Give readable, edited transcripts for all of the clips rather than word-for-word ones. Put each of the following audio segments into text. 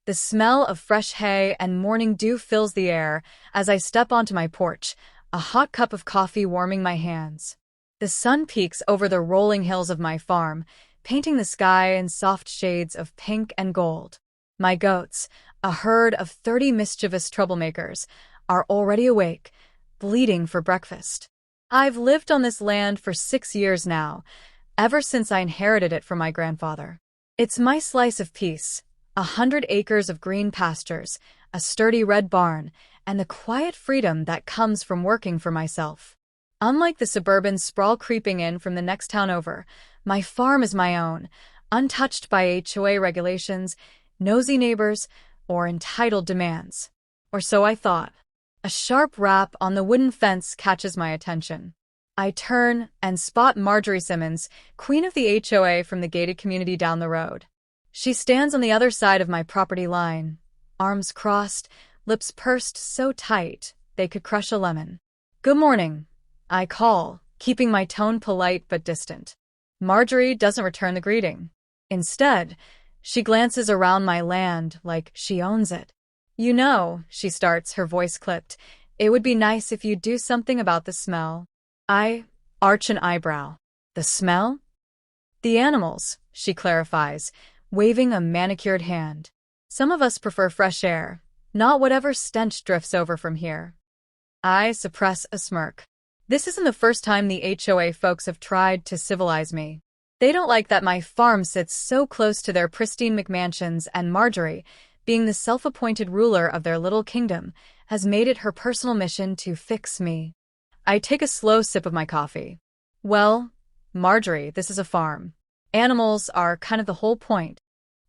The smell of fresh hay and morning dew fills the air as I step onto my porch, a hot cup of coffee warming my hands. The sun peeks over the rolling hills of my farm, painting the sky in soft shades of pink and gold. My goats, a herd of 30 mischievous troublemakers, are already awake, bleating for breakfast. I've lived on this land for 6 years now, ever since I inherited it from my grandfather. It's my slice of peace, 100 acres of green pastures, a sturdy red barn, and the quiet freedom that comes from working for myself. Unlike the suburban sprawl creeping in from the next town over, my farm is my own, untouched by HOA regulations, nosy neighbors, or entitled demands. Or so I thought. A sharp rap on the wooden fence catches my attention. I turn and spot Marjorie Simmons, queen of the HOA from the gated community down the road. She stands on the other side of my property line, arms crossed, lips pursed so tight they could crush a lemon. "Good morning," I call, keeping my tone polite but distant. Marjorie doesn't return the greeting. Instead, she glances around my land like she owns it. "You know," she starts, her voice clipped, "it would be nice if you'd do something about the smell." I arch an eyebrow. "The smell?" "The animals," she clarifies, waving a manicured hand. "Some of us prefer fresh air, not whatever stench drifts over from here." I suppress a smirk. This isn't the first time the HOA folks have tried to civilize me. They don't like that my farm sits so close to their pristine McMansions, and Marjorie, being the self-appointed ruler of their little kingdom, has made it her personal mission to fix me. I take a slow sip of my coffee. "Well, Marjorie, this is a farm. Animals are kind of the whole point."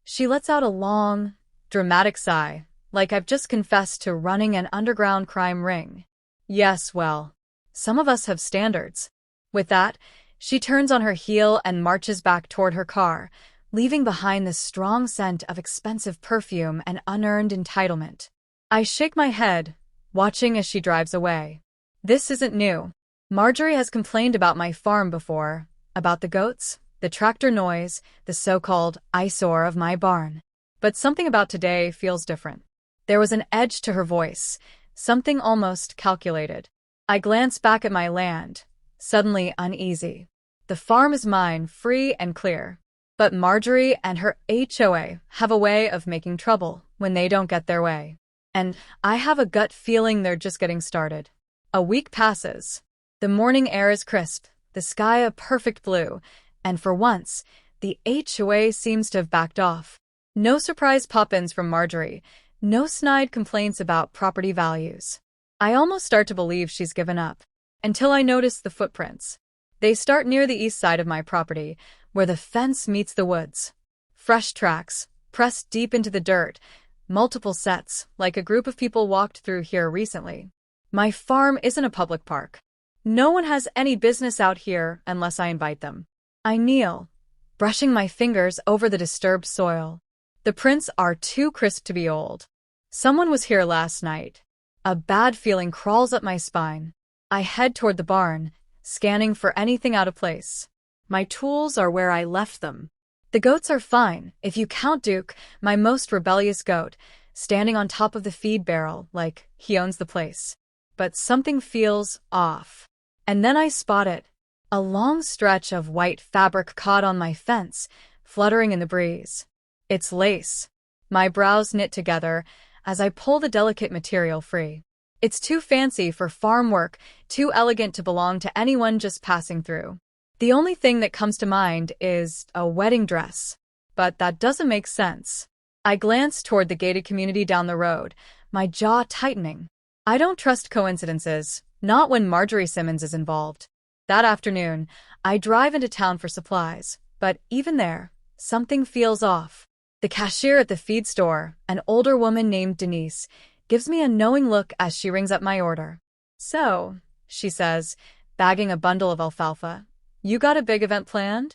She lets out a long, dramatic sigh, like I've just confessed to running an underground crime ring. "Yes, well, some of us have standards." With that, she turns on her heel and marches back toward her car, leaving behind the strong scent of expensive perfume and unearned entitlement. I shake my head, watching as she drives away. This isn't new. Marjorie has complained about my farm before, about the goats, the tractor noise, the so-called eyesore of my barn. But something about today feels different. There was an edge to her voice, something almost calculated. I glance back at my land, suddenly uneasy. The farm is mine, free and clear. But Marjorie and her HOA have a way of making trouble when they don't get their way. And I have a gut feeling they're just getting started. A week passes. The morning air is crisp, the sky a perfect blue, and for once, the HOA seems to have backed off. No surprise pop-ins from Marjorie, no snide complaints about property values. I almost start to believe she's given up, until I notice the footprints. They start near the east side of my property, where the fence meets the woods. Fresh tracks, pressed deep into the dirt, multiple sets, like a group of people walked through here recently. My farm isn't a public park. No one has any business out here unless I invite them. I kneel, brushing my fingers over the disturbed soil. The prints are too crisp to be old. Someone was here last night. A bad feeling crawls up my spine. I head toward the barn, scanning for anything out of place. My tools are where I left them. The goats are fine, if you count Duke, my most rebellious goat, standing on top of the feed barrel like he owns the place. But something feels off. And then I spot it. A long stretch of white fabric caught on my fence, fluttering in the breeze. It's lace. My brows knit together as I pull the delicate material free. It's too fancy for farm work, too elegant to belong to anyone just passing through. The only thing that comes to mind is a wedding dress. But that doesn't make sense. I glance toward the gated community down the road, my jaw tightening. I don't trust coincidences, not when Marjorie Simmons is involved. That afternoon, I drive into town for supplies, but even there, something feels off. The cashier at the feed store, an older woman named Denise, gives me a knowing look as she rings up my order. "So," she says, bagging a bundle of alfalfa, "you got a big event planned?"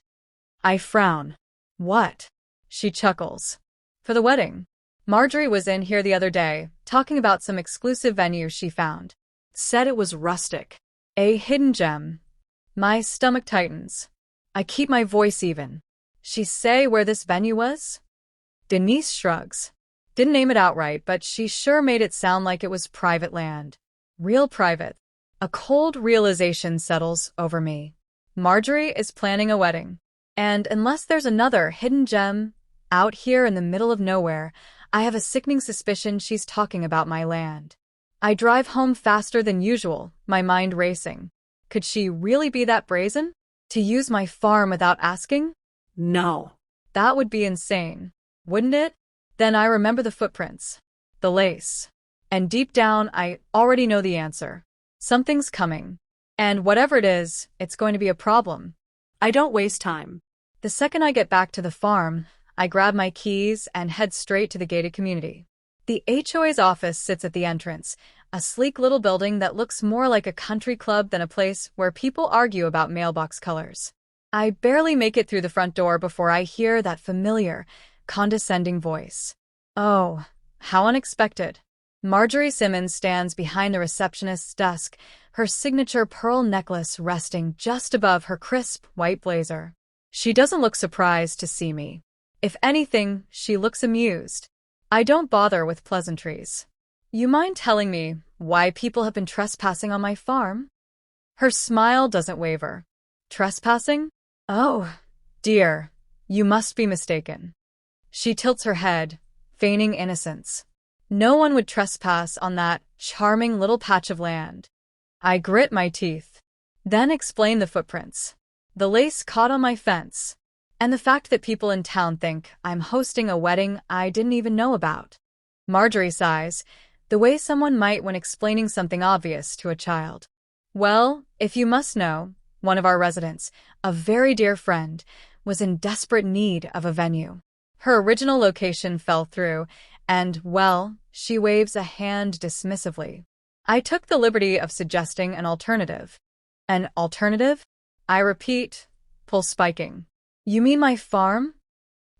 I frown. "What?" She chuckles. "For the wedding. Marjorie was in here the other day, talking about some exclusive venue she found. Said it was rustic. A hidden gem." My stomach tightens. I keep my voice even. "She say where this venue was?" Denise shrugs. Didn't name it outright, but she sure made it sound like it was private land. Real private. A cold realization settles over me. Marjorie is planning a wedding. And unless there's another hidden gem out here in the middle of nowhere, I have a sickening suspicion she's talking about my land. I drive home faster than usual, my mind racing. Could she really be that brazen? To use my farm without asking? No. That would be insane, wouldn't it? Then I remember the footprints. The lace. And deep down, I already know the answer. Something's coming. And whatever it is, it's going to be a problem. I don't waste time. The second I get back to the farm, I grab my keys and head straight to the gated community. The HOA's office sits at the entrance, a sleek little building that looks more like a country club than a place where people argue about mailbox colors. I barely make it through the front door before I hear that familiar, condescending voice. Oh, how unexpected. Marjorie Simmons stands behind the receptionist's desk, her signature pearl necklace resting just above her crisp white blazer. She doesn't look surprised to see me. If anything, she looks amused. I don't bother with pleasantries. You mind telling me why people have been trespassing on my farm? Her smile doesn't waver. Trespassing? Oh, dear, you must be mistaken. She tilts her head, feigning innocence. No one would trespass on that charming little patch of land. I grit my teeth. Then explain the footprints. The lace caught on my fence. And the fact that people in town think I'm hosting a wedding I didn't even know about. Marjorie sighs, the way someone might when explaining something obvious to a child. Well, if you must know, one of our residents, a very dear friend, was in desperate need of a venue. Her original location fell through, and, well, she waves a hand dismissively. I took the liberty of suggesting an alternative. An alternative? I repeat, pulse spiking. You mean my farm?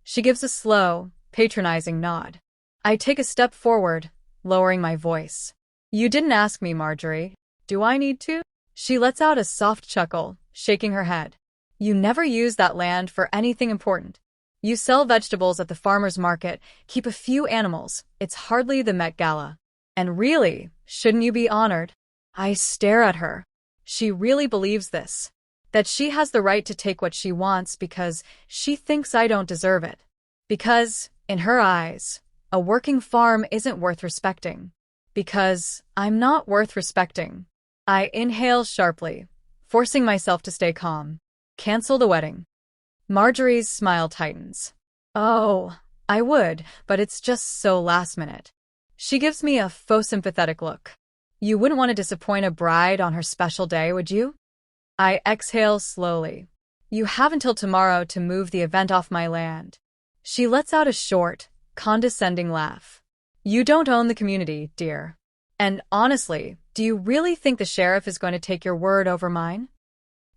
She gives a slow, patronizing nod. I take a step forward, lowering my voice. You didn't ask me, Marjorie. Do I need to? She lets out a soft chuckle, shaking her head. You never use that land for anything important. You sell vegetables at the farmer's market, keep a few animals. It's hardly the Met Gala. And really, shouldn't you be honored? I stare at her. She really believes this. That she has the right to take what she wants because she thinks I don't deserve it. Because, in her eyes, a working farm isn't worth respecting. Because I'm not worth respecting. I inhale sharply, forcing myself to stay calm. Cancel the wedding. Marjorie's smile tightens. Oh, I would, but it's just so last minute. She gives me a faux sympathetic look. You wouldn't want to disappoint a bride on her special day, would you? I exhale slowly. You have until tomorrow to move the event off my land. She lets out a short, condescending laugh. You don't own the community, dear. And honestly, do you really think the sheriff is going to take your word over mine?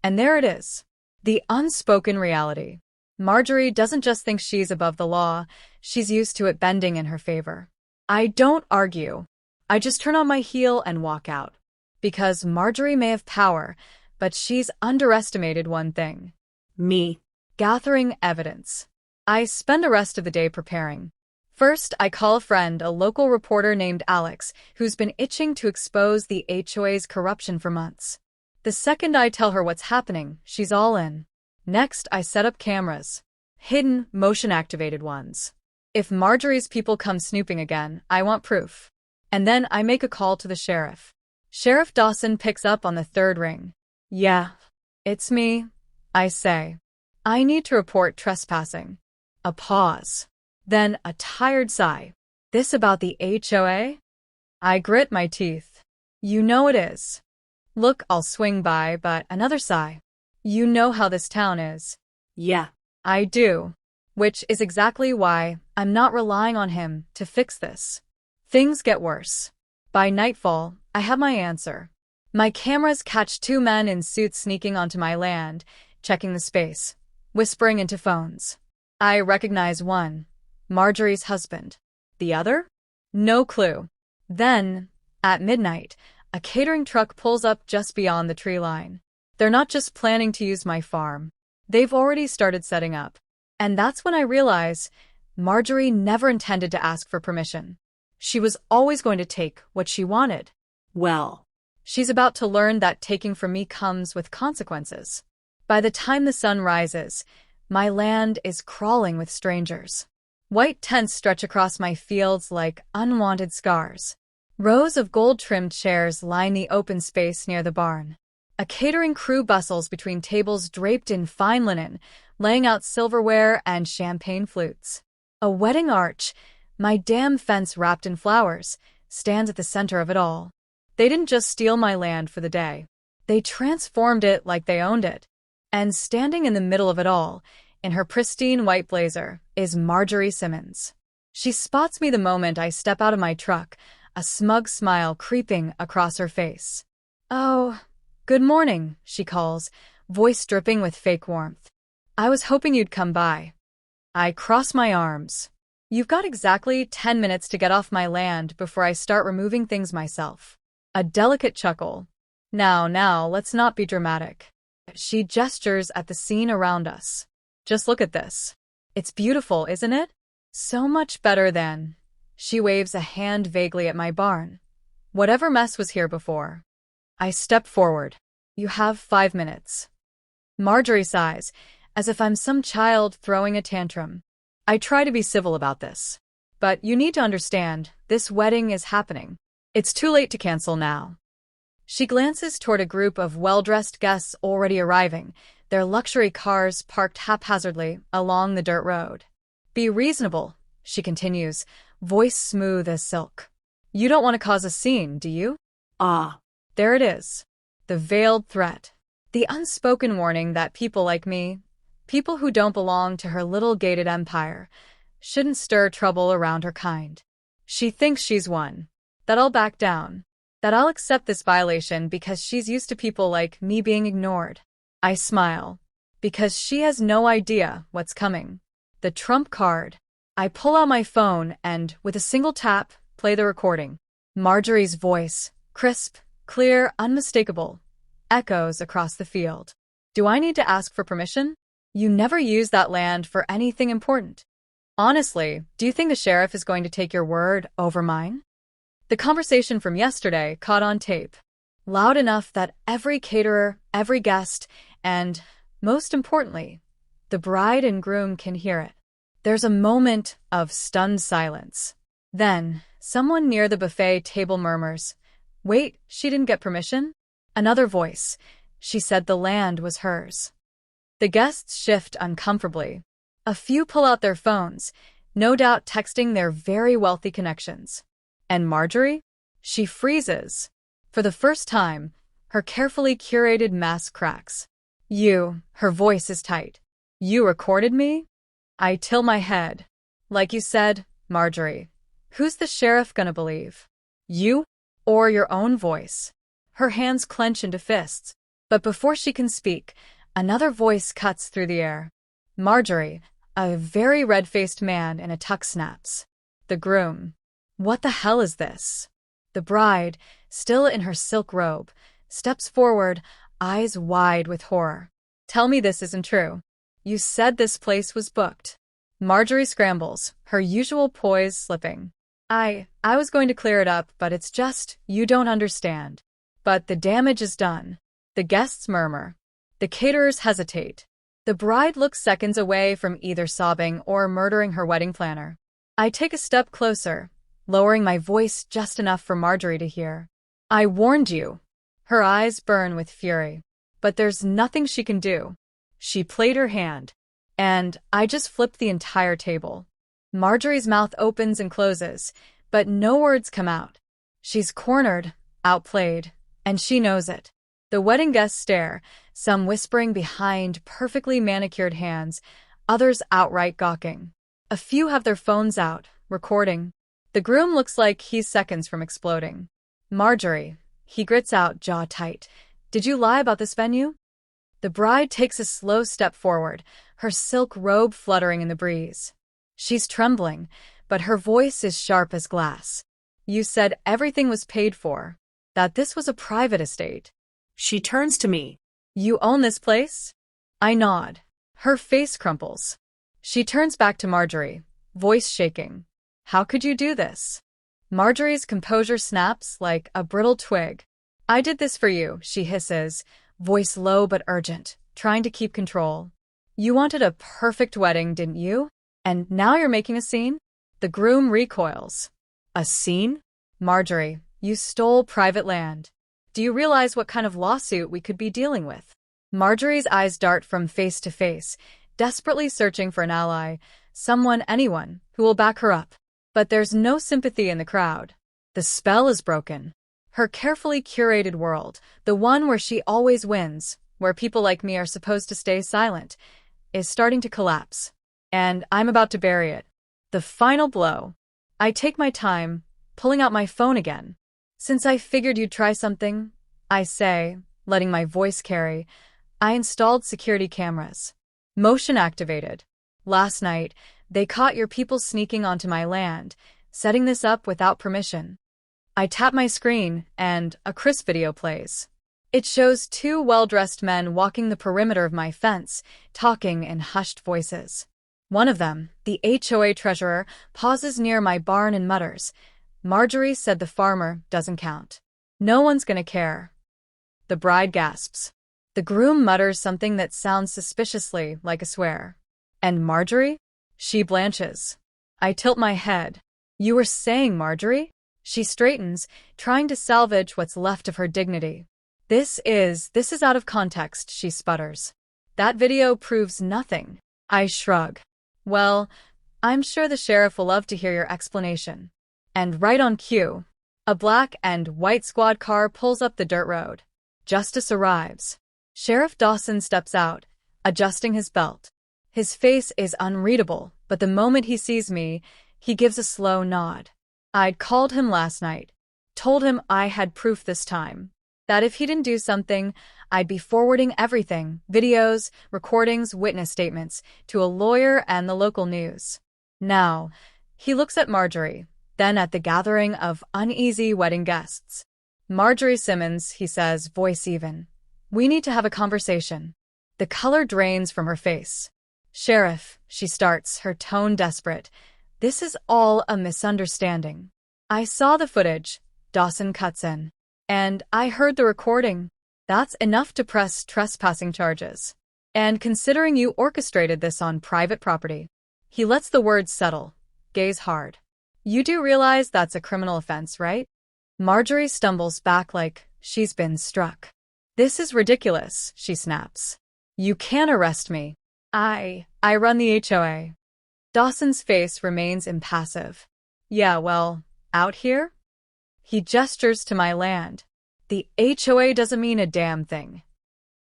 And there it is. The unspoken reality. Marjorie doesn't just think she's above the law, she's used to it bending in her favor. I don't argue. I just turn on my heel and walk out. Because Marjorie may have power, but she's underestimated one thing. Me. Gathering evidence. I spend the rest of the day preparing. First, I call a friend, a local reporter named Alex, who's been itching to expose the HOA's corruption for months. The second I tell her what's happening, she's all in. Next, I set up cameras. Hidden, motion-activated ones. If Marjorie's people come snooping again, I want proof. And then I make a call to the sheriff. Sheriff Dawson picks up on the third ring. Yeah, it's me, I say. I need to report trespassing. A pause. Then a tired sigh. This about the HOA? I grit my teeth. You know it is. Look, I'll swing by, but another sigh. You know how this town is. Yeah. I do. Which is exactly why I'm not relying on him to fix this. Things get worse. By nightfall, I have my answer. My cameras catch two men in suits sneaking onto my land, checking the space, whispering into phones. I recognize one, Marjorie's husband. The other? No clue. Then, at midnight, a catering truck pulls up just beyond the tree line. They're not just planning to use my farm. They've already started setting up. And that's when I realize Marjorie never intended to ask for permission. She was always going to take what she wanted. Well, She's about to learn that taking from me comes with consequences. By the time the sun rises, my land is crawling with strangers. White tents stretch across my fields like unwanted scars. Rows of gold-trimmed chairs line the open space near the barn. A catering crew bustles between tables draped in fine linen, laying out silverware and champagne flutes. A wedding arch, my dam fence wrapped in flowers, stands at the center of it all. They didn't just steal my land for the day. They transformed it like they owned it. And standing in the middle of it all, in her pristine white blazer, is Marjorie Simmons. She spots me the moment I step out of my truck, a smug smile creeping across her face. "Oh, good morning," she calls, voice dripping with fake warmth. "I was hoping you'd come by." I cross my arms. "You've got exactly 10 minutes to get off my land before I start removing things myself." A delicate chuckle. Now, let's not be dramatic." She gestures at the scene around us. "Just look at this. It's beautiful, isn't it? So much better than..." She waves a hand vaguely at my barn. "Whatever mess was here before." I step forward. "You have 5 minutes." Marjorie sighs, as if I'm some child throwing a tantrum. I try to be civil about this. "But you need to understand, this wedding is happening. It's too late to cancel now." She glances toward a group of well-dressed guests already arriving, their luxury cars parked haphazardly along the dirt road. "Be reasonable," she continues, voice smooth as silk. "You don't want to cause a scene, do you?" ah, There it is. The veiled threat. The unspoken warning that people like me, people who don't belong to her little gated empire, shouldn't stir trouble around her kind. She thinks she's won. That I'll back down. That I'll accept this violation because she's used to people like me being ignored. I smile. Because she has no idea what's coming. The trump card. I pull out my phone and, with a single tap, play the recording. Marjorie's voice, crisp, clear, unmistakable, echoes across the field. "Do I need to ask for permission? You never use that land for anything important. Honestly, do you think the sheriff is going to take your word over mine?" The conversation from yesterday caught on tape, loud enough that every caterer, every guest, and, most importantly, the bride and groom can hear it. There's a moment of stunned silence. Then, someone near the buffet table murmurs, "Wait, she didn't get permission?" Another voice, "She said the land was hers." The guests shift uncomfortably. A few pull out their phones, no doubt texting their very wealthy connections. And Marjorie? She freezes. For the first time, her carefully curated mask cracks. Her voice is tight. "You recorded me?" I tilt my head. "Like you said, Marjorie, who's the sheriff gonna believe? You? Or your own voice?" Her hands clench into fists. But before she can speak, another voice cuts through the air. Marjorie, a very red-faced man in a tux, snaps. "The groom. What the hell is this?" The bride, still in her silk robe, steps forward, eyes wide with horror. "Tell me this isn't true. You said this place was booked." Marjorie scrambles, her usual poise slipping. I was going to clear it up, but it's just, you don't understand." But the damage is done. The guests murmur. The caterers hesitate. The bride looks seconds away from either sobbing or murdering her wedding planner. I take a step closer, lowering my voice just enough for Marjorie to hear. "I warned you." Her eyes burn with fury. But there's nothing she can do. She played her hand. And I just flipped the entire table. Marjorie's mouth opens and closes, but no words come out. She's cornered, outplayed, and she knows it. The wedding guests stare, some whispering behind perfectly manicured hands, others outright gawking. A few have their phones out, recording. The groom looks like he's seconds from exploding. "Marjorie," he grits out, jaw tight, "did you lie about this venue?" The bride takes a slow step forward, her silk robe fluttering in the breeze. She's trembling, but her voice is sharp as glass. "You said everything was paid for, that this was a private estate." She turns to me. "You own this place?" I nod. Her face crumples. She turns back to Marjorie, voice shaking. How could you do this? Marjorie's composure snaps like a brittle twig. I did this for you, she hisses, voice low but urgent, trying to keep control. You wanted a perfect wedding, didn't you? And now you're making a scene? The groom recoils. A scene? Marjorie, you stole private land. Do you realize what kind of lawsuit we could be dealing with? Marjorie's eyes dart from face to face, desperately searching for an ally, someone, anyone, who will back her up. But there's no sympathy in the crowd. The spell is broken. Her carefully curated world, the one where she always wins, where people like me are supposed to stay silent, is starting to collapse. And I'm about to bury it. The final blow. I take my time, pulling out my phone again. Since I figured you'd try something, I say, letting my voice carry, I installed security cameras. Motion activated. Last night, they caught your people sneaking onto my land, setting this up without permission. I tap my screen, and a crisp video plays. It shows two well-dressed men walking the perimeter of my fence, talking in hushed voices. One of them, the HOA treasurer, pauses near my barn and mutters, Marjorie said the farmer doesn't count. No one's gonna care. The bride gasps. The groom mutters something that sounds suspiciously like a swear. And Marjorie? She blanches. I tilt my head. You were saying, Marjorie? She straightens, trying to salvage what's left of her dignity. This is out of context, she sputters. That video proves nothing. I shrug. Well, I'm sure the sheriff will love to hear your explanation. And right on cue, a black and white squad car pulls up the dirt road. Justice arrives. Sheriff Dawson steps out, adjusting his belt. His face is unreadable, but the moment he sees me, he gives a slow nod. I'd called him last night, told him I had proof this time, that if he didn't do something, I'd be forwarding everything, videos, recordings, witness statements, to a lawyer and the local news. Now, he looks at Marjorie, then at the gathering of uneasy wedding guests. Marjorie Simmons, he says, voice even. We need to have a conversation. The color drains from her face. Sheriff, she starts, her tone desperate. This is all a misunderstanding. I saw the footage, Dawson cuts in. And I heard the recording. That's enough to press trespassing charges. And considering you orchestrated this on private property. He lets the words settle, gaze hard. You do realize that's a criminal offense, right? Marjorie stumbles back like she's been struck. This is ridiculous, she snaps. You can't arrest me. I run the HOA. Dawson's face remains impassive. Yeah, well, out here? He gestures to my land. The HOA doesn't mean a damn thing.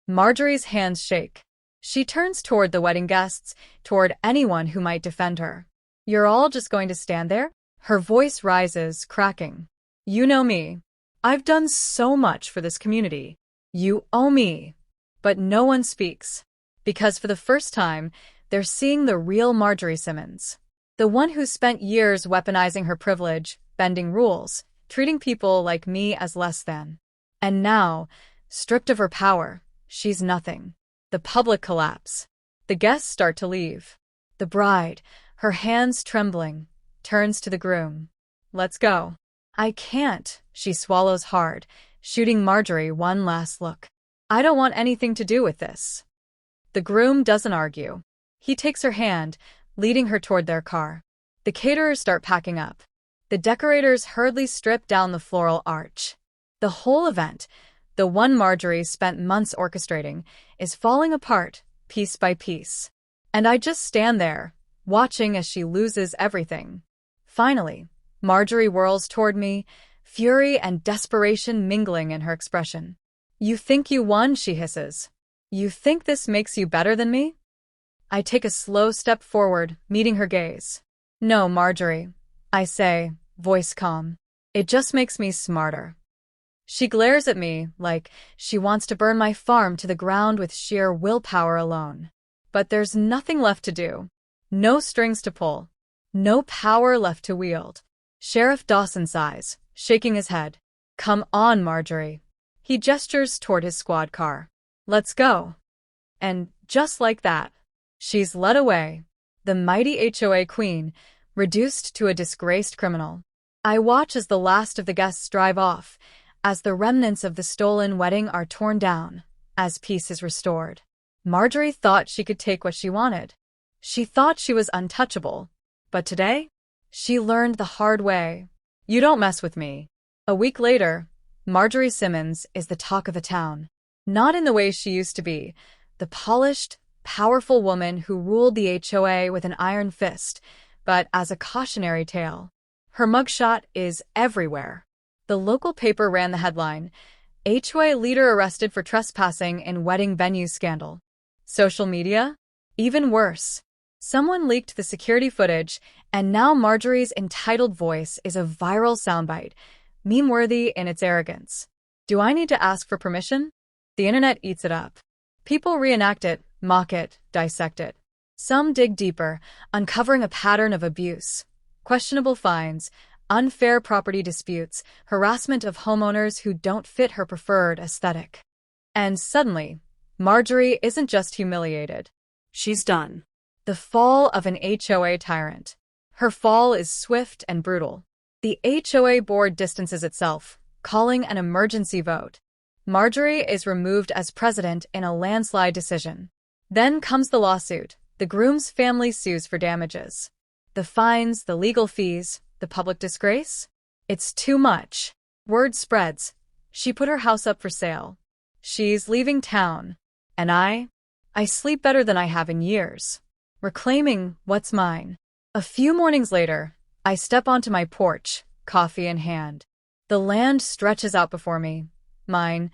Marjorie's hands shake. She turns toward the wedding guests, toward anyone who might defend her. You're all just going to stand there? Her voice rises, cracking. You know me. I've done so much for this community. You owe me. But no one speaks. Because for the first time, they're seeing the real Marjorie Simmons. The one who spent years weaponizing her privilege, bending rules, treating people like me as less than. And now, stripped of her power, she's nothing. The public collapse. The guests start to leave. The bride, her hands trembling, turns to the groom. Let's go. I can't, she swallows hard, shooting Marjorie one last look. I don't want anything to do with this. The groom doesn't argue. He takes her hand, leading her toward their car. The caterers start packing up. The decorators hurriedly strip down the floral arch. The whole event, the one Marjorie spent months orchestrating, is falling apart, piece by piece. And I just stand there, watching as she loses everything. Finally, Marjorie whirls toward me, fury and desperation mingling in her expression. You think you won, she hisses. You think this makes you better than me? I take a slow step forward, meeting her gaze. No, Marjorie, I say, voice calm. It just makes me smarter. She glares at me like she wants to burn my farm to the ground with sheer willpower alone. But there's nothing left to do. No strings to pull. No power left to wield. Sheriff Dawson sighs, shaking his head. Come on, Marjorie. He gestures toward his squad car. Let's go. And just like that, she's led away, the mighty HOA queen, reduced to a disgraced criminal. I watch as the last of the guests drive off, as the remnants of the stolen wedding are torn down, as peace is restored. Marjorie thought she could take what she wanted. She thought she was untouchable. But today, she learned the hard way. You don't mess with me. A week later, Marjorie Simmons is the talk of the town. Not in the way she used to be, the polished, powerful woman who ruled the HOA with an iron fist, but as a cautionary tale. Her mugshot is everywhere. The local paper ran the headline, HOA leader arrested for trespassing in wedding venue scandal. Social media? Even worse. Someone leaked the security footage, and now Marjorie's entitled voice is a viral soundbite, meme-worthy in its arrogance. Do I need to ask for permission? The internet eats it up. People reenact it, mock it, dissect it. Some dig deeper, uncovering a pattern of abuse, questionable fines, unfair property disputes, harassment of homeowners who don't fit her preferred aesthetic. And suddenly, Marjorie isn't just humiliated. She's done. The fall of an HOA tyrant. Her fall is swift and brutal. The HOA board distances itself, calling an emergency vote. Marjorie is removed as president in a landslide decision. Then comes the lawsuit. The groom's family sues for damages. The fines, the legal fees, the public disgrace? It's too much. Word spreads. She put her house up for sale. She's leaving town. And I sleep better than I have in years. Reclaiming what's mine. A few mornings later, I step onto my porch, coffee in hand. The land stretches out before me. Mine,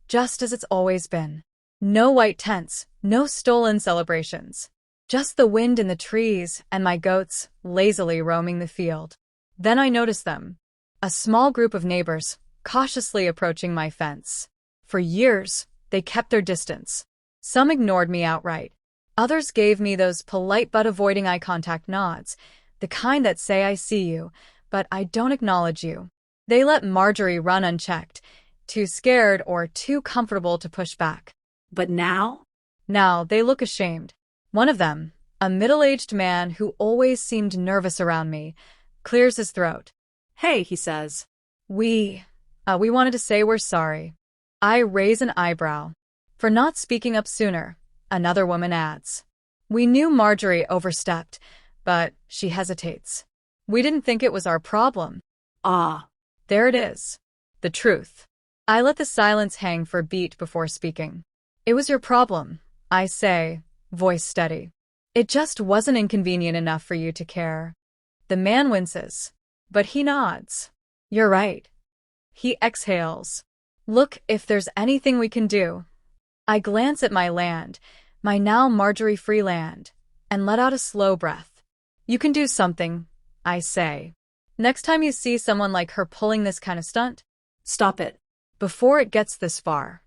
just as it's always been. No white tents, no stolen celebrations. Just the wind in the trees and my goats lazily roaming the field. Then I notice them. A small group of neighbors, cautiously approaching my fence. For years, they kept their distance. Some ignored me outright. Others gave me those polite but avoiding eye contact nods, the kind that say I see you, but I don't acknowledge you. They let Marjorie run unchecked, too scared or too comfortable to push back. But now? Now they look ashamed. One of them, a middle-aged man who always seemed nervous around me, clears his throat. Hey, he says. We wanted to say we're sorry. I raise an eyebrow. For not speaking up sooner, another woman adds. We knew Marjorie overstepped, but she hesitates. We didn't think it was our problem. Ah. There it is. The truth. I let the silence hang for a beat before speaking. It was your problem, I say, voice steady. It just wasn't inconvenient enough for you to care. The man winces, but he nods. You're right. He exhales. Look, if there's anything we can do. I glance at my land, my now Marjorie-free land, and let out a slow breath. You can do something, I say. Next time you see someone like her pulling this kind of stunt, stop it. Before it gets this far.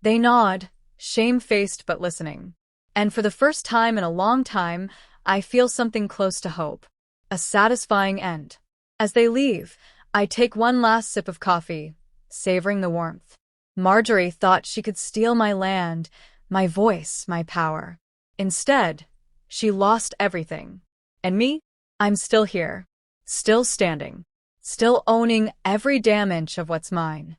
They nod, shame-faced but listening. And for the first time in a long time, I feel something close to hope. A satisfying end. As they leave, I take one last sip of coffee, savoring the warmth. Marjorie thought she could steal my land, my voice, my power. Instead, she lost everything. And me? I'm still here. Still standing. Still owning every damn inch of what's mine.